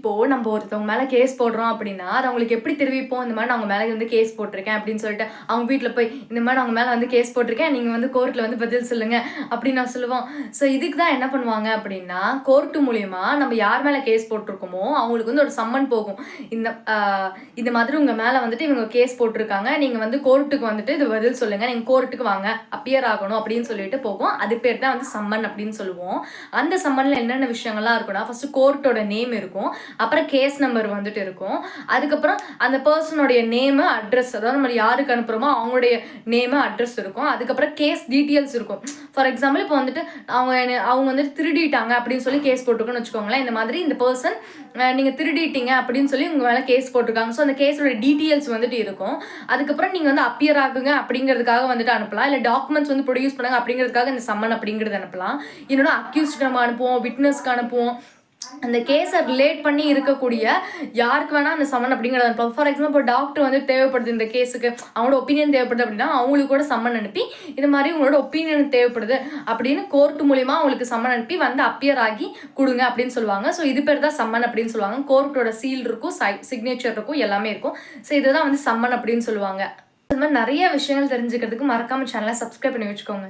இப்போ நம்ம ஒருத்தவங்க மேல கேஸ் போடுறோம் அப்படின்னா அது அவங்களுக்கு எப்படி தெரிவிப்போம், இந்த மாதிரி நான் அவங்க மேல வந்து கேஸ் போட்டிருக்கேன் அப்படின்னு சொல்லிட்டு அவங்க வீட்டில் போய் இந்த மாதிரி அவங்க மேல வந்து கேஸ் போட்டிருக்கேன், நீங்க வந்து கோர்ட்ல வந்து பதில் சொல்லுங்க அப்படின்னு நான் சொல்லுவோம். ஸோ இதுக்கு தான் என்ன பண்ணுவாங்க அப்படின்னா, கோர்ட்டு மூலியமா நம்ம யார் மேல கேஸ் போட்டிருக்கோமோ அவங்களுக்கு வந்து ஒரு சம்மன் போகும். இந்த இந்த மாதிரி உங்க மேல வந்துட்டு இவங்க கேஸ் போட்டிருக்காங்க, நீங்க வந்து கோர்ட்டுக்கு வந்துட்டு இது பதில் சொல்லுங்க, நீங்க கோர்ட்டுக்கு வாங்க, அப்பியர் ஆகணும் அப்படின்னு சொல்லிட்டு போகும். அது பேர் தான் வந்து சம்மன் அப்படின்னு சொல்லுவோம். அந்த சம்மன்ல என்னென்ன விஷயங்கள்லாம் இருக்கும்னா, ஃபர்ஸ்ட் கோர்ட்டோட நேம் இருக்கும், அப்புறம் கேஸ் நம்பர் வந்துட்டு இருக்கும், அதுக்கப்புறம் அந்த பர்சனுடைய நேமு அட்ரஸ், அதாவது நம்ம யாருக்கு அனுப்புறோமோ அவங்களுடைய நேமு அட்ரஸ் இருக்கும், அதுக்கப்புறம் கேஸ் டீட்டெயில்ஸ் இருக்கும். ஃபார் எக்ஸாம்பிள் இப்போ வந்துட்டு அவங்க வந்துட்டு திருடிட்டாங்க அப்படின்னு சொல்லி கேஸ் போட்டிருக்கோன்னு வச்சுக்கோங்களேன். இந்த மாதிரி இந்த பர்சன் நீங்க திருடிட்டீங்க அப்படின்னு சொல்லி உங்க மேல கேஸ் போட்டிருக்காங்க. ஸோ அந்த கேஸோட டீட்டெயில்ஸ் வந்துட்டு இருக்கும். அதுக்கப்புறம் நீங்க வந்து அப்பியர் ஆகுங்க அப்படிங்கிறதுக்காக வந்துட்டு அனுப்பலாம், இல்லை டாக்குமெண்ட்ஸ் வந்து ப்ரொடியூஸ் பண்ணுங்க அப்படிங்கிறதுக்காக இந்த சம்மன் அப்படிங்கிறது அனுப்பலாம். இன்னொன்று அக்யூஸ்ட் நம்ம அனுப்புவோம், விட்னஸ்க்கு அனுப்புவோம், அந்த கேஸை ரிலேட் பண்ணி இருக்கக்கூடிய யாருக்கு வேணா அந்த சம்மன் அப்படிங்கிறத அனுப்பலாம். ஃபார் எக்ஸாம்பிள் இப்போ டாக்டர் வந்து தேவைப்படுது இந்த கேஸுக்கு, அவங்களோட ஒப்பீனியன் தேவைப்படுது அப்படின்னா அவங்களுக்கு கூட சம்மன் அனுப்பி இந்த மாதிரி உங்களோட ஒப்பீனியன் தேவைப்படுது அப்படின்னு கோர்ட் மூலியமா அவங்களுக்கு சம்மன் அனுப்பி வந்து அப்பியர் ஆகி கொடுங்க அப்படின்னு சொல்லுவாங்க. ஸோ இது பேர் தான் சம்மன் அப்படின்னு சொல்லுவாங்க. கோர்ட்டோட சீல் இருக்கும், சிக்னேச்சர் இருக்கும், எல்லாமே இருக்கும். ஸோ இதுதான் வந்து சம்மன் அப்படின்னு சொல்லுவாங்க. இது மாதிரி நிறைய விஷயங்கள் தெரிஞ்சுக்கிறதுக்கு மறக்காம சேனலை சப்ஸ்கிரைப் பண்ணி வச்சுக்கோங்க.